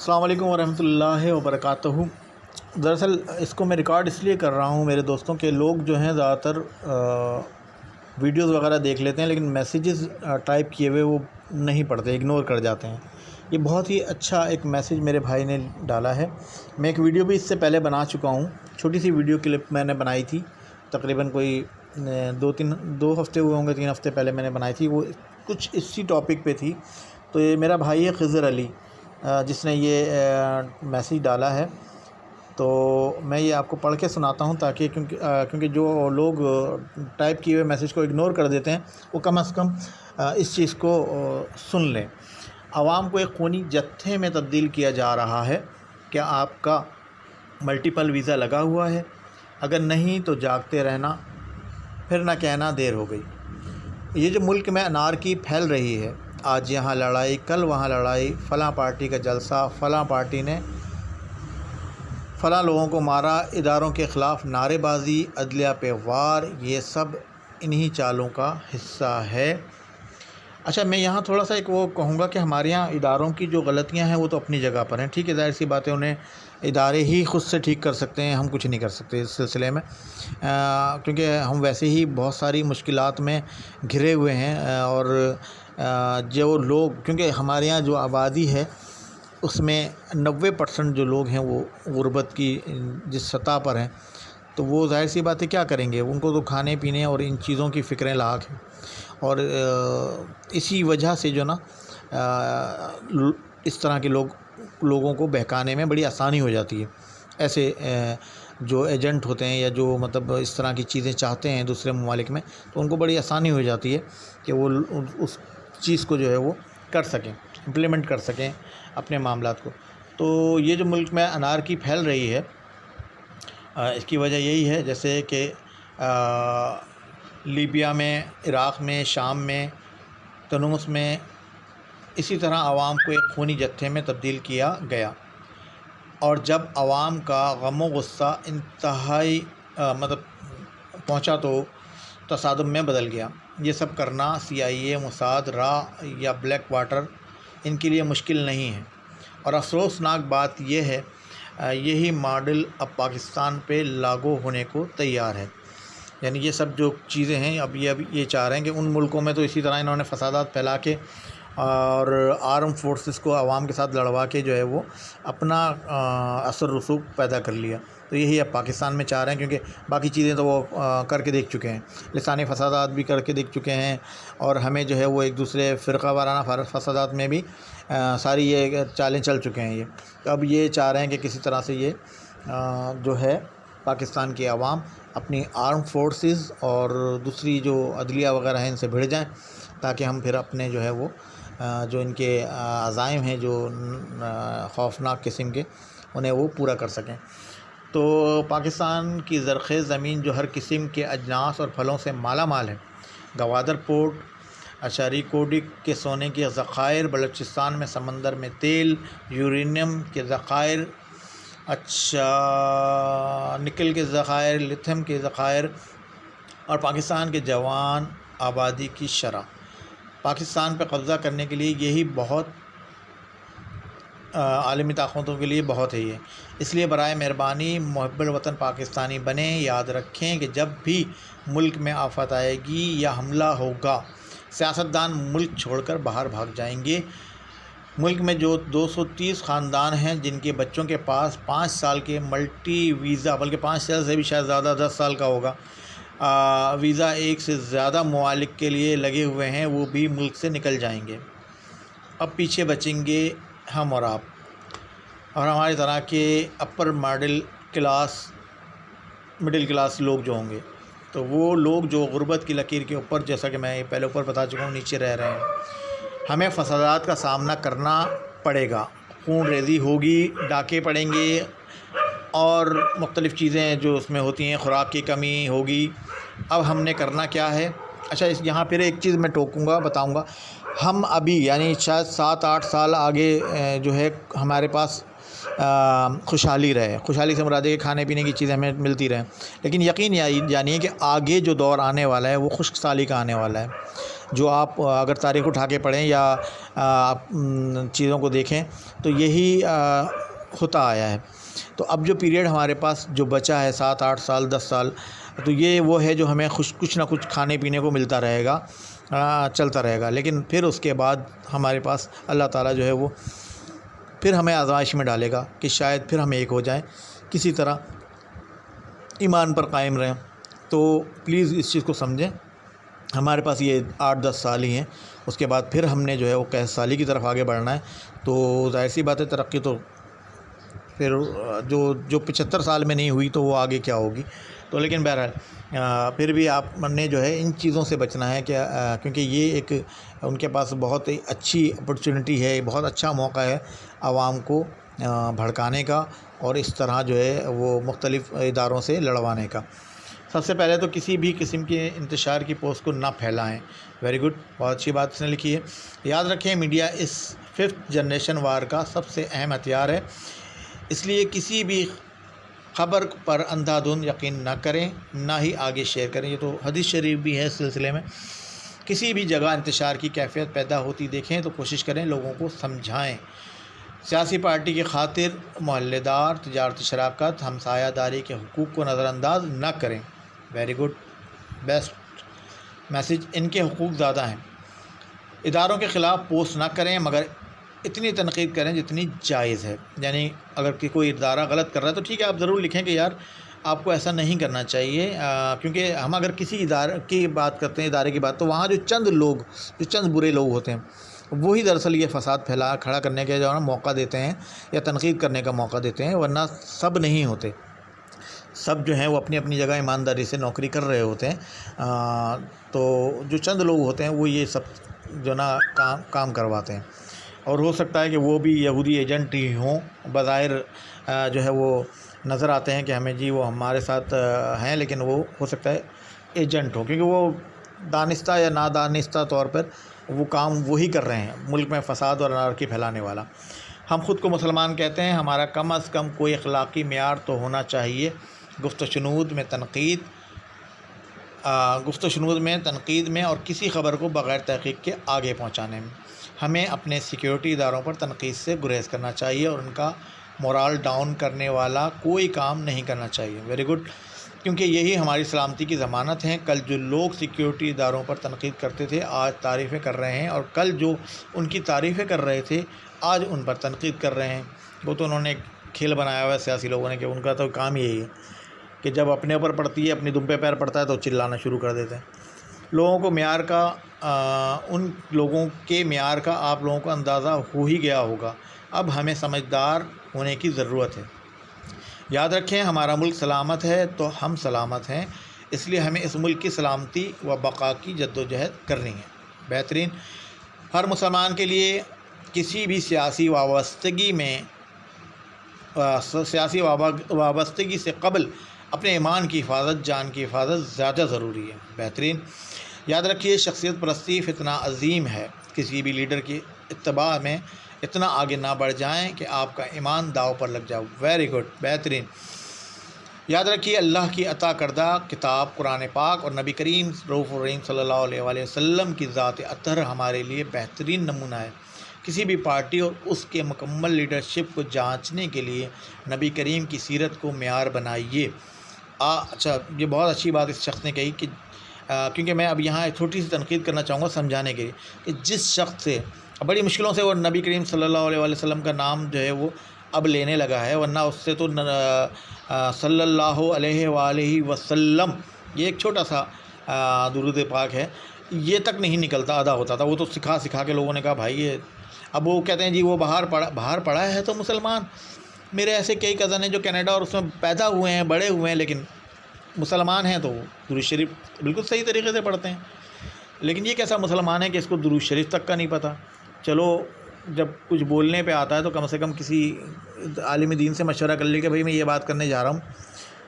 السلام علیکم ورحمۃ اللہ وبرکاتہ۔ دراصل اس کو میں ریکارڈ اس لیے کر رہا ہوں میرے دوستوں کے، لوگ جو ہیں زیادہ تر ویڈیوز وغیرہ دیکھ لیتے ہیں لیکن میسیجز ٹائپ کیے ہوئے وہ نہیں پڑھتے، اگنور کر جاتے ہیں۔ یہ بہت ہی اچھا ایک میسیج میرے بھائی نے ڈالا ہے۔ میں ایک ویڈیو بھی اس سے پہلے بنا چکا ہوں، چھوٹی سی ویڈیو کلپ میں نے بنائی تھی، تقریباً کوئی 2 ہفتے ہوئے ہوں گے، 3 ہفتے پہلے میں نے بنائی تھی، وہ کچھ اسی ٹاپک پہ تھی۔ تو یہ میرا بھائی ہے خضر علی جس نے یہ میسیج ڈالا ہے، تو میں یہ آپ کو پڑھ کے سناتا ہوں تاکہ کیونکہ جو لوگ ٹائپ کیے ہوئے میسیج کو اگنور کر دیتے ہیں وہ کم از کم اس چیز کو سن لیں۔ عوام کو ایک خونی جتھے میں تبدیل کیا جا رہا ہے۔ کیا آپ کا ملٹیپل ویزا لگا ہوا ہے؟ اگر نہیں تو جاگتے رہنا، پھر نہ کہنا دیر ہو گئی۔ یہ جو ملک میں انارکی پھیل رہی ہے، آج یہاں لڑائی، کل وہاں لڑائی، فلاں پارٹی کا جلسہ، فلاں پارٹی نے فلاں لوگوں کو مارا، اداروں کے خلاف نعرے بازی، عدلیہ پہ وار، یہ سب انہی چالوں کا حصہ ہے۔ اچھا، میں یہاں تھوڑا سا ایک وہ کہوں گا کہ ہمارے یہاں اداروں کی جو غلطیاں ہیں وہ تو اپنی جگہ پر ہیں، ٹھیک ہے، ظاہر سی بات ہے، انہیں ادارے ہی خود سے ٹھیک کر سکتے ہیں، ہم کچھ نہیں کر سکتے اس سلسلے میں، کیونکہ ہم ویسے ہی بہت ساری مشکلات میں گھرے ہوئے ہیں، اور جو لوگ، کیونکہ ہمارے یہاں جو آبادی ہے اس میں 90% جو لوگ ہیں وہ غربت کی جس سطح پر ہیں، تو وہ ظاہر سی بات ہے کیا کریں گے، ان کو تو کھانے پینے اور ان چیزوں کی فکریں لاحق ہیں، اور اسی وجہ سے جو نا اس طرح کے لوگوں کو بہکانے میں بڑی آسانی ہو جاتی ہے۔ ایسے جو ایجنٹ ہوتے ہیں یا جو مطلب اس طرح کی چیزیں چاہتے ہیں دوسرے ممالک میں، تو ان کو بڑی آسانی ہو جاتی ہے کہ وہ اس چیز کو جو ہے وہ کر سکیں، امپلیمنٹ کر سکیں اپنے معاملات کو۔ تو یہ جو ملک میں انارکی پھیل رہی ہے، اس کی وجہ یہی ہے، جیسے کہ لیبیا میں، عراق میں، شام میں، تنوس میں، اسی طرح عوام کو ایک خونی جتھے میں تبدیل کیا گیا، اور جب عوام کا غم و غصہ انتہائی پہنچا تو تصادم میں بدل گیا۔ یہ سب کرنا CIA، موساد، را یا بلیک واٹر ان کے لیے مشکل نہیں ہے، اور افسوسناک بات یہ ہے یہی ماڈل اب پاکستان پہ لاگو ہونے کو تیار ہے۔ یعنی یہ سب جو چیزیں ہیں اب یہ چاہ رہے ہیں کہ ان ملکوں میں تو اسی طرح انہوں نے فسادات پھیلا کے اور آرم فورسز کو عوام کے ساتھ لڑوا کے جو ہے وہ اپنا اثر رسوخ پیدا کر لیا، تو یہی اب پاکستان میں چاہ رہے ہیں، کیونکہ باقی چیزیں تو وہ کر کے دیکھ چکے ہیں، لسانی فسادات بھی کر کے دیکھ چکے ہیں، اور ہمیں جو ہے وہ ایک دوسرے فرقہ وارانہ فسادات میں بھی ساری یہ چالیں چل چکے ہیں۔ یہ تو اب یہ چاہ رہے ہیں کہ کسی طرح سے یہ جو ہے پاکستان کی عوام اپنی آرم فورسز اور دوسری جو عدلیہ وغیرہ ہیں ان سے بھڑ جائیں، تاکہ ہم پھر اپنے جو ہے وہ جو ان کے عزائم ہیں جو خوفناک قسم کے، انہیں وہ پورا کر سکیں۔ تو پاکستان کی زرخیز زمین جو ہر قسم کے اجناس اور پھلوں سے مالا مال ہے، گوادر پورٹ، ریکوڈک کے سونے کے ذخائر، بلوچستان میں سمندر میں تیل، یورینیم کے ذخائر، نکل کے ذخائر، لیتھیم کے ذخائر، اور پاکستان کے جوان آبادی کی شرح۔ پاکستان پہ قبضہ کرنے کے لیے یہی بہت عالمی طاقتوں کے لیے بہت ہے یہ، اس لیے برائے مہربانی محب الوطن پاکستانی بنیں۔ یاد رکھیں کہ جب بھی ملک میں آفت آئے گی یا حملہ ہوگا، سیاستدان ملک چھوڑ کر باہر بھاگ جائیں گے۔ ملک میں جو 230 خاندان ہیں جن کے بچوں کے پاس 5 سال کے ملٹی ویزا، بلکہ 5 سال سے بھی شاید زیادہ 10 سال کا ہوگا ویزا، ایک سے زیادہ ممالک کے لیے لگے ہوئے ہیں، وہ بھی ملک سے نکل جائیں گے۔ اب پیچھے بچیں گے ہم اور آپ، اور ہماری طرح کے اپر مڈل کلاس لوگ جو ہوں گے، تو وہ لوگ جو غربت کی لکیر کے اوپر، جیسا کہ میں پہلے اوپر بتا چکا ہوں، نیچے رہ رہے ہیں۔ ہمیں فسادات کا سامنا کرنا پڑے گا، خون ریزی ہوگی، ڈاکے پڑیں گے، اور مختلف چیزیں جو اس میں ہوتی ہیں، خوراک کی کمی ہوگی۔ اب ہم نے کرنا کیا ہے؟ اچھا، یہاں پھر ایک چیز میں بتاؤں گا، ہم ابھی یعنی شاید 7-8 سال آگے جو ہے ہمارے پاس خوشحالی رہے، خوشحالی سے مراد ہے کہ کھانے پینے کی چیزیں ہمیں ملتی رہیں، لیکن یقین جانیے کہ آگے جو دور آنے والا ہے وہ خشک سالی کا آنے والا ہے، جو آپ اگر تاریخ اٹھا کے پڑھیں یا آپ چیزوں کو دیکھیں تو یہی ہوتا آیا ہے۔ تو اب جو پیریڈ ہمارے پاس جو بچا ہے 7 8 سال 10 سال، تو یہ وہ ہے جو ہمیں کچھ نہ کچھ کھانے پینے کو ملتا رہے گا، چلتا رہے گا، لیکن پھر اس کے بعد ہمارے پاس اللہ تعالیٰ جو ہے وہ پھر ہمیں آزمائش میں ڈالے گا کہ شاید پھر ہم ایک ہو جائیں، کسی طرح ایمان پر قائم رہیں۔ تو پلیز اس چیز کو سمجھیں، ہمارے پاس یہ 8 10 سال ہی ہیں، اس کے بعد پھر ہم نے جو ہے وہ 35 سالی کی طرف آگے بڑھنا ہے۔ تو ظاہر سی بات ہے ترقی تو پھر جو 75 سال میں نہیں ہوئی تو وہ آگے کیا ہوگی۔ تو لیکن بہرحال پھر بھی آپ نے جو ہے ان چیزوں سے بچنا ہے کہ کیونکہ یہ ایک ان کے پاس بہت ہی اچھی اپرچونٹی ہے، بہت اچھا موقع ہے عوام کو بھڑکانے کا اور اس طرح جو ہے وہ مختلف اداروں سے لڑوانے کا۔ سب سے پہلے تو کسی بھی قسم کے انتشار کی پوسٹ کو نہ پھیلائیں۔ ویری گڈ، بہت اچھی بات اس نے لکھی ہے۔ یاد رکھیں میڈیا اس 5th جنریشن وار کا سب سے اہم ہتھیار ہے، اس لیے کسی بھی خبر پر اندھا دھند یقین نہ کریں، نہ ہی آگے شیئر کریں۔ یہ تو حدیث شریف بھی ہے اس سلسلے میں۔ کسی بھی جگہ انتشار کی کیفیت پیدا ہوتی دیکھیں تو کوشش کریں لوگوں کو سمجھائیں۔ سیاسی پارٹی کی خاطر محلے دار تجارتی شراکت ہمسایہ داری کے حقوق کو نظر انداز نہ کریں۔ Very good, best message. ان کے حقوق زیادہ ہیں۔ اداروں کے خلاف پوسٹ نہ کریں مگر اتنی تنقید کریں جتنی جائز ہے۔ یعنی اگر کوئی ادارہ غلط کر رہا ہے تو ٹھیک ہے، آپ ضرور لکھیں کہ یار آپ کو ایسا نہیں کرنا چاہیے، کیونکہ ہم اگر کسی ادارے کی بات کرتے ہیں، ادارے کی بات، تو وہاں جو چند برے لوگ ہوتے ہیں وہی دراصل یہ فساد کھڑا کرنے کے جو ہے نا موقع دیتے ہیں یا تنقید کرنے کا موقع دیتے ہیں، ورنہ سب نہیں ہوتے۔ سب جو ہیں وہ اپنی اپنی جگہ ایمانداری سے نوکری کر رہے ہوتے ہیں، تو جو چند لوگ ہوتے ہیں وہ یہ سب جو نا کام کرواتے ہیں، اور ہو سکتا ہے کہ وہ بھی یہودی ایجنٹ ہی ہوں، بظاہر جو ہے وہ نظر آتے ہیں کہ ہمیں جی وہ ہمارے ساتھ ہیں، لیکن وہ ہو سکتا ہے ایجنٹ ہو، کیونکہ وہ دانستہ یا نادانستہ طور پر وہ کام وہی کر رہے ہیں، ملک میں فساد اور انارکی پھیلانے والا۔ ہم خود کو مسلمان کہتے ہیں، ہمارا کم از کم کوئی اخلاقی معیار تو ہونا چاہیے۔ گفت و شنود میں تنقید میں اور کسی خبر کو بغیر تحقیق کے آگے پہنچانے میں ہمیں اپنے سیکیورٹی اداروں پر تنقید سے گریز کرنا چاہیے اور ان کا مورال ڈاؤن کرنے والا کوئی کام نہیں کرنا چاہیے۔ ویری گڈ، کیونکہ یہی ہماری سلامتی کی ضمانت ہیں۔ کل جو لوگ سیکیورٹی اداروں پر تنقید کرتے تھے آج تعریفیں کر رہے ہیں، اور کل جو ان کی تعریفیں کر رہے تھے آج ان پر تنقید کر رہے ہیں۔ وہ تو انہوں نے ایک کھیل بنایا ہوا ہے سیاسی لوگوں نے کہ ان کا تو کام یہی ہے کہ جب اپنے اوپر پڑتی ہے، اپنی دم پہ پیر پڑتا ہے تو چلانا شروع کر دیتے ہیں۔ لوگوں کو معیار کا ان لوگوں کے معیار کا آپ لوگوں کو اندازہ ہو ہی گیا ہوگا۔ اب ہمیں سمجھدار ہونے کی ضرورت ہے۔ یاد رکھیں ہمارا ملک سلامت ہے تو ہم سلامت ہیں، اس لیے ہمیں اس ملک کی سلامتی و بقا کی جدوجہد کرنی ہے۔ بہترین، ہر مسلمان کے لیے کسی بھی سیاسی وابستگی سے قبل اپنے ایمان کی حفاظت، جان کی حفاظت زیادہ ضروری ہے۔ بہترین، یاد رکھیے شخصیت پرستی فتنہ عظیم ہے۔ کسی بھی لیڈر کی اتباع میں اتنا آگے نہ بڑھ جائیں کہ آپ کا ایمان داؤ پر لگ جائے۔ ویری گڈ، بہترین۔ یاد رکھیے اللہ کی عطا کردہ کتاب قرآن پاک اور نبی کریم رؤوف الرحیم صلی اللہ علیہ وآلہ وسلم کی ذات اطہر ہمارے لیے بہترین نمونہ ہے۔ کسی بھی پارٹی اور اس کے مکمل لیڈرشپ کو جانچنے کے لیے نبی کریم کی سیرت کو معیار بنائیے۔ اچھا، یہ بہت اچھی بات اس شخص نے کہی کہ کیونکہ میں اب یہاں ایک چھوٹی سی تنقید کرنا چاہوں گا سمجھانے کے لیے کہ جس شخص سے بڑی مشکلوں سے وہ نبی کریم صلی اللہ علیہ وآلہ وسلم کا نام جو ہے وہ اب لینے لگا ہے، ورنہ اس سے تو صلی اللہ علیہ وآلہ وسلم یہ ایک چھوٹا سا درود پاک ہے، یہ تک نہیں نکلتا، آدھا ہوتا تھا۔ وہ تو سکھا کے لوگوں نے کہا بھائی یہ، اب وہ کہتے ہیں جی وہ باہر پڑھا ہے تو مسلمان۔ میرے ایسے کئی کزن ہیں جو کینیڈا اور اس میں پیدا ہوئے ہیں، بڑے ہوئے ہیں، لیکن مسلمان ہیں تو درود شریف بالکل صحیح طریقے سے پڑھتے ہیں، لیکن یہ کیسا مسلمان ہے کہ اس کو درود شریف تک کا نہیں پتہ۔ چلو جب کچھ بولنے پہ آتا ہے تو کم سے کم کسی عالم دین سے مشورہ کر لے کہ بھائی میں یہ بات کرنے جا رہا ہوں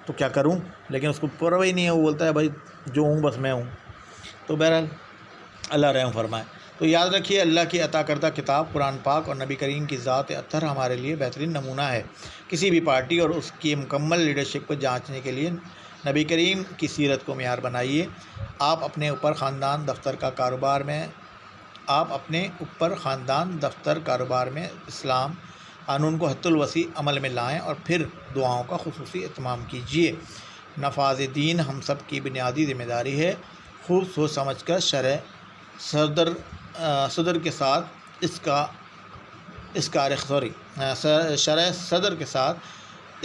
تو کیا کروں، لیکن اس کو پرواہ ہی نہیں ہے، وہ بولتا ہے بھائی جو ہوں بس میں ہوں۔ تو بہرحال اللہ رحم فرمائے۔ تو یاد رکھیے اللہ کی عطا کردہ کتاب قرآن پاک اور نبی کریم کی ذات اطہر ہمارے لیے بہترین نمونہ ہے۔ کسی بھی پارٹی اور اس کی مکمل لیڈرشپ کو جانچنے کے لیے نبی کریم کی سیرت کو معیار بنائیے۔ آپ اپنے اوپر خاندان دفتر کاروبار میں اسلام قانون کو حد الوسیع عمل میں لائیں اور پھر دعاؤں کا خصوصی اہتمام کیجیے۔ نفاذ دین ہم سب کی بنیادی ذمہ داری ہے۔ خوب سوچ سمجھ کر شرع صدر کے ساتھ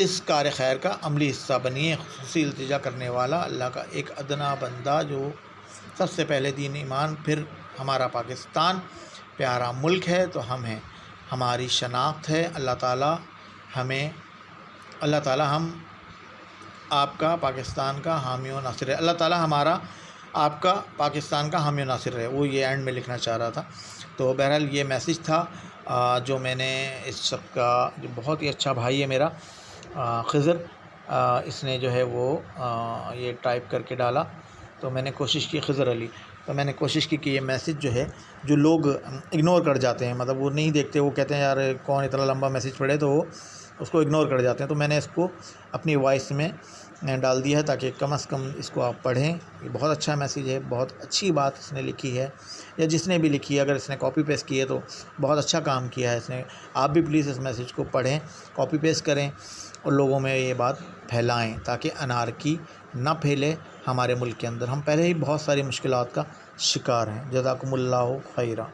اس کار خیر کا عملی حصہ بنیے۔ خصوصی التجا کرنے والا اللہ کا ایک ادنا بندہ جو سب سے پہلے دین ایمان، پھر ہمارا پاکستان پیارا ملک ہے تو ہم ہیں، ہماری شناخت ہے۔ اللہ تعالی ہم آپ کا پاکستان کا حامی و ناصر ہے۔ اللہ تعالی ہمارا آپ کا پاکستان کا حامی و ناصر ہے، وہ یہ اینڈ میں لکھنا چاہ رہا تھا۔ تو بہرحال یہ میسیج تھا جو میں نے اس سب کا، جو بہت ہی اچھا بھائی ہے میرا خضر، اس نے جو ہے وہ یہ ٹائپ کر کے ڈالا، تو میں نے کوشش کی، خضر علی، تو میں نے کوشش کی کہ یہ میسیج جو ہے، جو لوگ اگنور کر جاتے ہیں، مطلب وہ نہیں دیکھتے، وہ کہتے ہیں یار کون اتنا لمبا میسیج پڑھے، تو وہ اس کو اگنور کر جاتے ہیں، تو میں نے اس کو اپنی وائس میں ڈال دیا ہے تاکہ کم از کم اس کو آپ پڑھیں۔ یہ بہت اچھا میسیج ہے، بہت اچھی بات اس نے لکھی ہے، یا جس نے بھی لکھی ہے، اگر اس نے کاپی پیسٹ کی ہے تو بہت اچھا کام کیا ہے اس نے۔ آپ بھی پلیز اس میسیج کو پڑھیں، کاپی پیسٹ کریں اور لوگوں میں یہ بات پھیلائیں تاکہ انارکی نہ پھیلے ہمارے ملک کے اندر۔ ہم پہلے ہی بہت ساری مشکلات کا شکار ہیں۔ جزاکم اللہ خیرہ۔